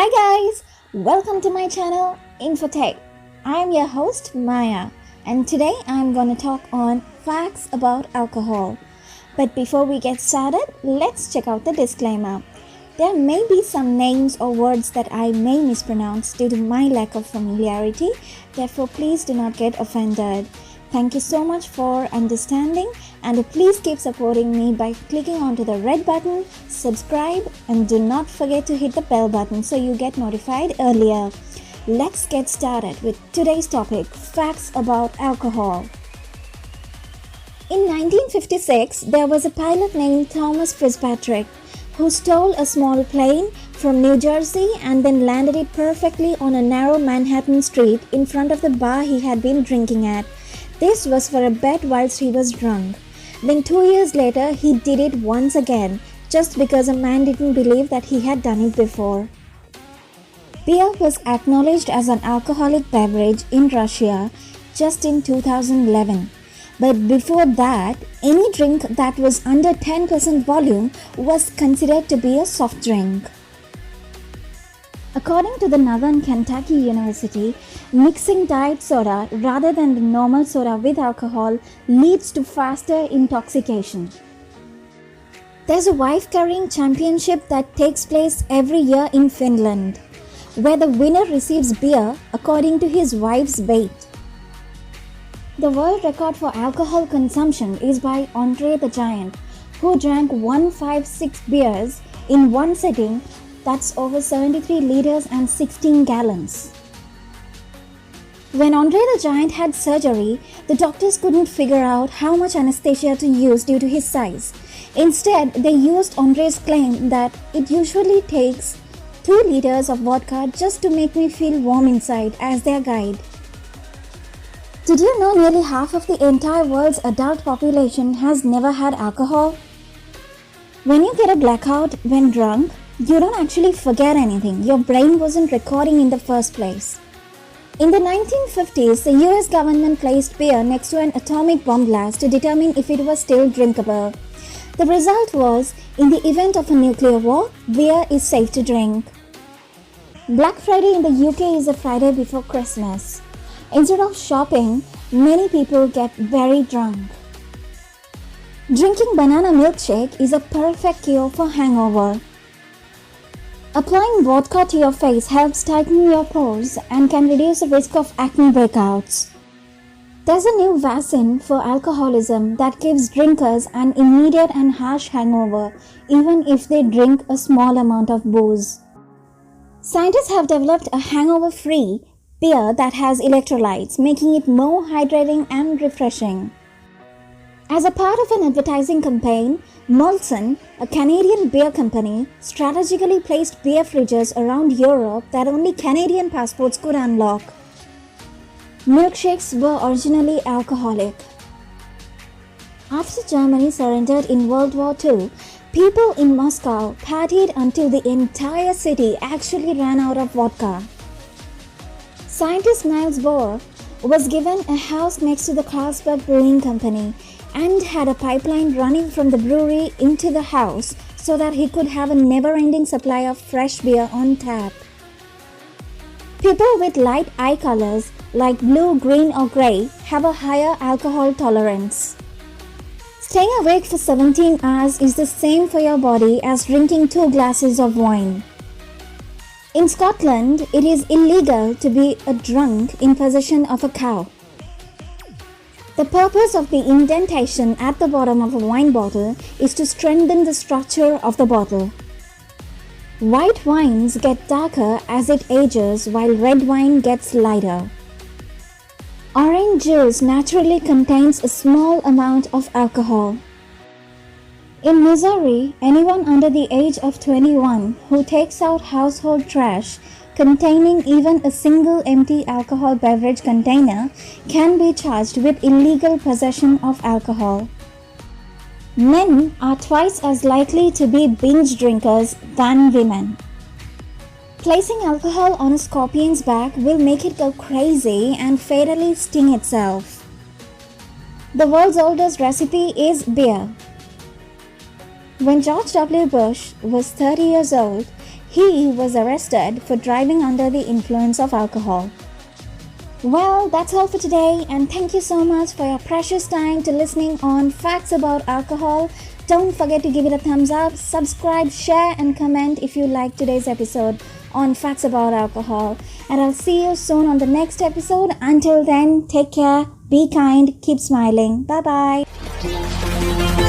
Hi guys, welcome to my channel Infotech. I am your host Maya and today I am going to talk on facts about alcohol. But before we get started, let's check out the disclaimer. There may be some names or words that I may mispronounce due to my lack of familiarity, therefore please do not get offended. Thank you so much for understanding and please keep supporting me by clicking onto the red button, subscribe and do not forget to hit the bell button so you get notified earlier. Let's get started with today's topic, facts about alcohol. In 1956, there was a pilot named Thomas Fitzpatrick who stole a small plane from New Jersey and then landed it perfectly on a narrow Manhattan street in front of the bar he had been drinking at. This was for a bet whilst he was drunk. Then 2 years later, he did it once again, just because a man didn't believe that he had done it before. Beer was acknowledged as an alcoholic beverage in Russia just in 2011. But before that, any drink that was under 10% volume was considered to be a soft drink. According to the Northern Kentucky University, mixing diet soda rather than the normal soda with alcohol leads to faster intoxication. There's a wife-carrying championship that takes place every year in Finland, where the winner receives beer according to his wife's weight. The world record for alcohol consumption is by Andre the Giant, who drank 156 beers in one sitting. That's over 73 liters and 16 gallons. When Andre the Giant had surgery, the doctors couldn't figure out how much anesthesia to use due to his size. Instead, they used Andre's claim that it usually takes 2 liters of vodka just to make me feel warm inside as their guide. Did you know nearly half of the entire world's adult population has never had alcohol? When you get a blackout when drunk, you don't actually forget anything. Your brain wasn't recording in the first place. In the 1950s, the US government placed beer next to an atomic bomb blast to determine if it was still drinkable. The result was, in the event of a nuclear war, beer is safe to drink. Black Friday in the UK is a Friday before Christmas. Instead of shopping, many people get very drunk. Drinking banana milkshake is a perfect cure for hangover. Applying vodka to your face helps tighten your pores and can reduce the risk of acne breakouts. There's a new vaccine for alcoholism that gives drinkers an immediate and harsh hangover, even if they drink a small amount of booze. Scientists have developed a hangover-free beer that has electrolytes, making it more hydrating and refreshing. As a part of an advertising campaign, Molson, a Canadian beer company, strategically placed beer fridges around Europe that only Canadian passports could unlock. Milkshakes were originally alcoholic. After Germany surrendered in World War II, people in Moscow partied until the entire city actually ran out of vodka. Scientist Niels Bohr was given a house next to the Carlsberg Brewing Company and had a pipeline running from the brewery into the house so that he could have a never-ending supply of fresh beer on tap. People with light eye colors like blue, green or grey have a higher alcohol tolerance. Staying awake for 17 hours is the same for your body as drinking 2 glasses of wine. In Scotland, it is illegal to be a drunk in possession of a cow. The purpose of the indentation at the bottom of a wine bottle is to strengthen the structure of the bottle. White wines get darker as it ages while red wine gets lighter. Orange juice naturally contains a small amount of alcohol. In Missouri, anyone under the age of 21 who takes out household trash containing even a single empty alcohol beverage container can be charged with illegal possession of alcohol. Men are twice as likely to be binge drinkers than women. Placing alcohol on a scorpion's back will make it go crazy and fatally sting itself. The world's oldest recipe is beer. When George W. Bush was 30 years old, he was arrested for driving under the influence of alcohol. Well, that's all for today, and thank you so much for your precious time to listening on Facts About Alcohol. Don't forget to give it a thumbs up, subscribe, share, and comment if you like today's episode on Facts About Alcohol. And I'll see you soon on the next episode. Until then, take care, be kind, keep smiling. Bye bye.